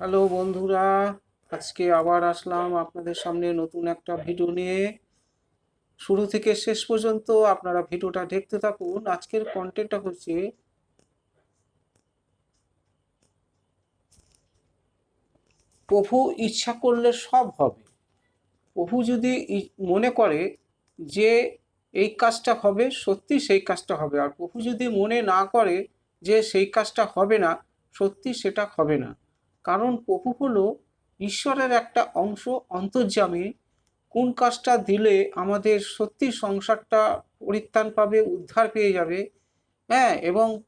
Hello বন্ধুরা, আজকে আবার আসলাম আপনাদের সামনে নতুন একটা ভিডিও নিয়ে। শুরু থেকে শেষ পর্যন্ত আপনারা ভিডিওটা দেখতে থাকুন। আজকের কন্টেন্টটা হচ্ছে প্রভু ইচ্ছা করলে সব হবে। প্রভু যদি মনে করে যে এই কাজটা হবে, সত্যি সেই কাজটা হবে। আর প্রভু যদি মনে না করে যে সেই কাজটা হবে না, সত্যি সেটা হবে না। কারণ প্রভু হলো ঈশ্বরের একটা অংশ, অন্তর্যামী। কোন কাজটা দিলে আমাদের সত্যি সংসারটা পরিত্রাণ পাবে, উদ্ধার পেয়ে যাবে, হ্যাঁ, এবং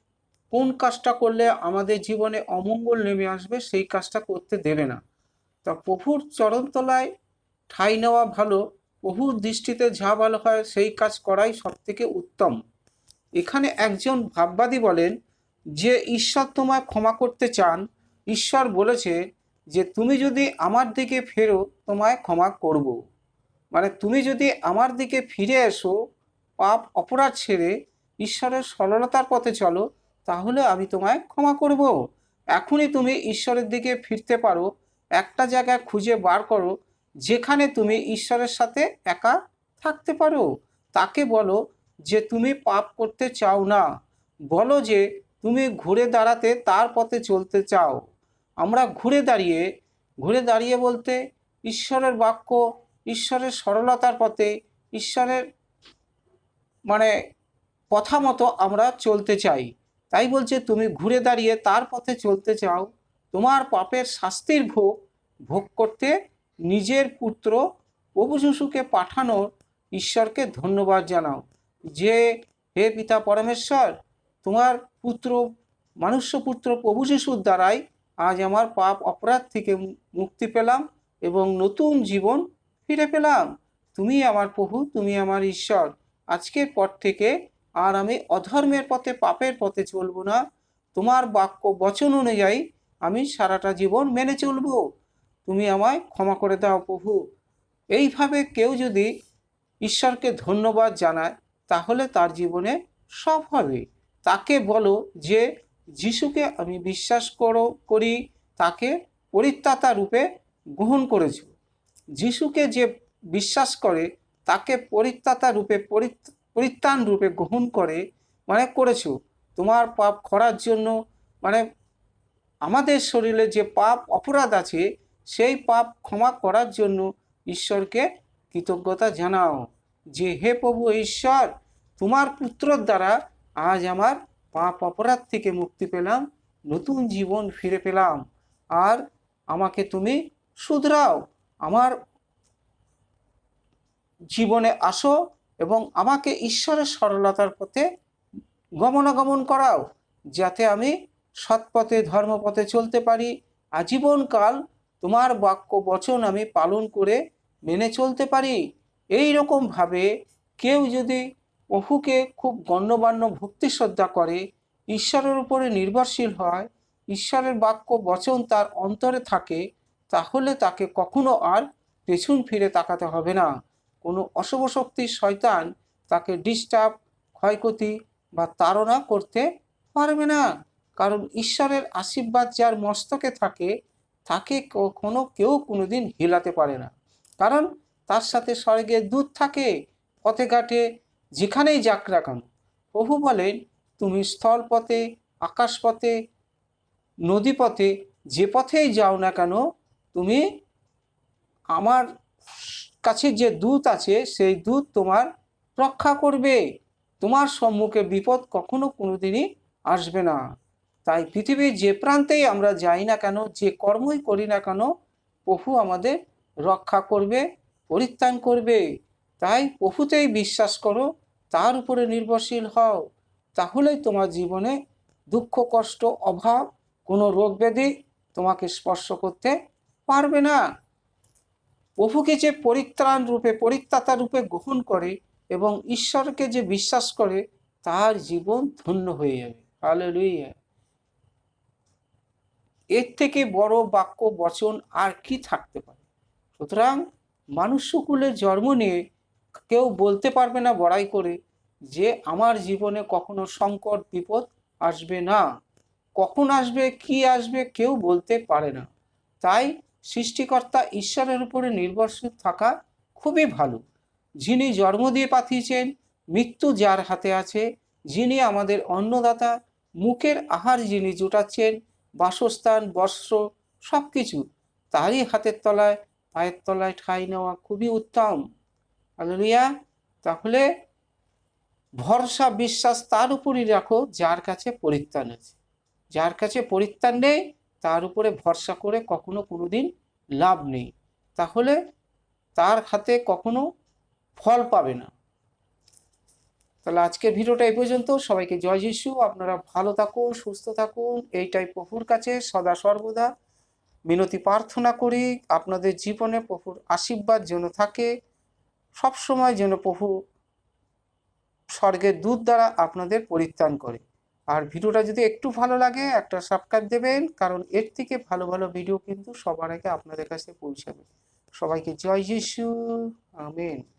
কোন কাজটা করলে আমাদের জীবনে অমঙ্গল নেমে আসবে, সেই কাজটা করতে দেবে না। তা প্রভুর চরণতলায় ঠাঁই নেওয়া ভালো। প্রভুর দৃষ্টিতে যা ভালো হয় সেই কাজ করাই সব থেকে উত্তম। এখানে একজন ভাববাদী বলেন যে ঈশ্বর তোমায় ক্ষমা করতে চান। ঈশ্বর বলেছে যে তুমি যদি আমার দিকে ফেরো, তোমায় ক্ষমা করব। মানে তুমি যদি আমার দিকে ফিরে এসো, পাপ অপরাধ ছেড়ে ঈশ্বরের সরলতার পথে চলো, তাহলে আমি তোমায় ক্ষমা করব। এখনই তুমি ঈশ্বরের দিকে ফিরতে পারো। একটা জায়গা খুঁজে বার করো যেখানে তুমি ঈশ্বরের সাথে একা থাকতে পারো। তাকে বলো যে তুমি পাপ করতে চাও না। বলো যে তুমি ঘুরে দাঁড়াতে তার পথে চলতে চাও। আমরা ঘুরে দাঁড়িয়ে বলতে ঈশ্বরের বাক্য, ঈশ্বরের সরলতার পথে, ঈশ্বরের মানে কথা মতো আমরা চলতে চাই। তাই বলছে তুমি ঘুরে দাঁড়িয়ে তার পথে চলতে চাও। তোমার পাপের শাস্তির ভোগ করতে নিজের পুত্র প্রভু যিশুকে পাঠানোর ঈশ্বরকে ধন্যবাদ জানাও। যে হে পিতা পরমেশ্বর, তোমার পুত্র পুত্র প্রভু যিশুর দ্বারাই আজ আমার পাপ অপরাধ থেকে মুক্তি পেলাম এবং নতুন জীবন ফিরে পেলাম। তুমি আমার প্রভু, তুমি আমার ঈশ্বর। আজকের পর থেকে আর আমি অধর্মের পথে, পাপের পথে চলব না। তোমার বাক্য বচন অনুযায়ী আমি সারাটা জীবন মেনে চলব। তুমি আমায় ক্ষমা করে দাও প্রভু। এইভাবে কেউ যদি ঈশ্বরকে ধন্যবাদ জানায়, তাহলে তার জীবনে সব হবে। তাকে বলো যে যিশুকে আমি বিশ্বাস করি, তাকে পরিত্রাতা রূপে গ্রহণ করেছ। যিশুকে যে বিশ্বাস করে, তাকে পরিত্রাতা রূপে, পরিত্রাণ রূপে গ্রহণ করে, মানে করেছো। তোমার পাপ করার জন্য, মানে আমাদের শরীরে যে পাপ অপরাধ আছে, সেই পাপ ক্ষমা করার জন্য ঈশ্বরকে কৃতজ্ঞতা জানাও যে হে প্রভু ঈশ্বর, তোমার পুত্রর দ্বারা আজ আমার পাপ অপরাধ থেকে মুক্তি পেলাম, নতুন জীবন ফিরে পেলাম। আর আমাকে তুমি শুধরাও, আমার জীবনে আসো এবং আমাকে ঈশ্বরের সরলতার পথে গমনাগমন করাও, যাতে আমি সৎপথে, ধর্মপথে চলতে পারি। আজীবনকাল তোমার বাক্য বচন আমি পালন করে মেনে চলতে পারি। এই রকমভাবে কেউ যদি প্রভুকে খুব গণ্যমান্য ভক্তি শ্রদ্ধা করে, ঈশ্বরের উপরে নির্ভরশীল হয়, ঈশ্বরের বাক্য বচন তার অন্তরে থাকে, তাহলে তাকে কখনো আর পেছন ফিরে তাকাতে হবে না। কোনো অশুভ শক্তির শয়তান তাকে ডিস্টার্ব, ক্ষয়ক্ষতি বা তাড়না করতে পারবে না। কারণ ঈশ্বরের আশীর্বাদ যার মস্তকে থাকে, তাকে কখনো কেউ কোনোদিন হিলাতে পারে না। কারণ তার সাথে স্বর্গের দূত থাকে। পথে ঘাটে যেখানেই যাক না কেন, প্রভু বলেন তুমি স্থলপথে, আকাশপথে, নদীপথে, যে পথেই যাও না কেন, তুমি আমার কাছে যে দূত আছে, সেই দূত তোমার রক্ষা করবে। তোমার সম্মুখে বিপদ কখনো কোনোদিনই আসবে না। তাই পৃথিবীর যে প্রান্তেই আমরা যাই না কেন, যে কর্মই করি না কেন, প্রভু আমাদের রক্ষা করবে, পরিত্রাণ করবে। তাই প্রভুতেই বিশ্বাস করো, তার উপরে নির্ভরশীল হও। তাহলেই তোমার জীবনে দুঃখ, কষ্ট, অভাব, কোনো রোগ ব্যাধি তোমাকে স্পর্শ করতে পারবে না। প্রভুকে যে পরিত্রাণ রূপে, পরিত্রাতা রূপে গ্রহণ করে এবং ঈশ্বরকে যে বিশ্বাস করে, তার জীবন ধন্য হয়ে যাবে। হালেলুয়া। এর থেকে বড় বাক্য বচন আর কি থাকতে পারে? সুতরাং মানুষ্যকুলে জন্ম নিয়ে কেউ বলতে পারবে না বড়াই করে যে আমার জীবনে কখনো সংকট, বিপদ আসবে না। কখন আসবে, কি আসবে, কেউ বলতে পারে না। তাই সৃষ্টিকর্তা ঈশ্বরের উপরে নির্ভরশীল থাকা খুবই ভালো। যিনি জন্ম দিয়ে পাঠিয়েছেন, মৃত্যু যার হাতে আছে, যিনি আমাদের অন্নদাতা, মুখের আহার যিনি জোটাচ্ছেন, বাসস্থান, বস্ত্র সব কিছু তারই হাতের তলায়, পায়ের তলায় ঠাঁই নেওয়া খুবই উত্তম। হালেলুয়া। তাহলে ভরসা বিশ্বাস তার উপরই রাখো যার কাছে পরিত্রাণ আছে। যার কাছে পরিত্রাণ নেই তার উপরে ভরসা করে কখনো কোনোদিন লাভ নেই, তাহলে তার হাতে কখনো ফল পাবে না। তাহলে আজকের ভিডিওটা এই পর্যন্ত। সবাইকে জয় যিশু। আপনারা ভালো থাকুন, সুস্থ থাকুন, এইটাই প্রভুর কাছে সদা সর্বদা মিনতি প্রার্থনা করি। আপনাদের জীবনে প্রভুর আশীর্বাদ যেন থাকে, সবসময় যেন প্রভু স্বর্গের দূত দ্বারা আপনাদের পরিত্রাণ করে। আর ভিডিওটা যদি একটু ভালো লাগে একটা সাবস্ক্রাইব দেবেন, কারণ এর থেকে ভালো ভালো ভিডিও কিন্তু সবার আগে আপনাদের কাছে পৌঁছাবে। সবাইকে জয় যিশু। আমেন।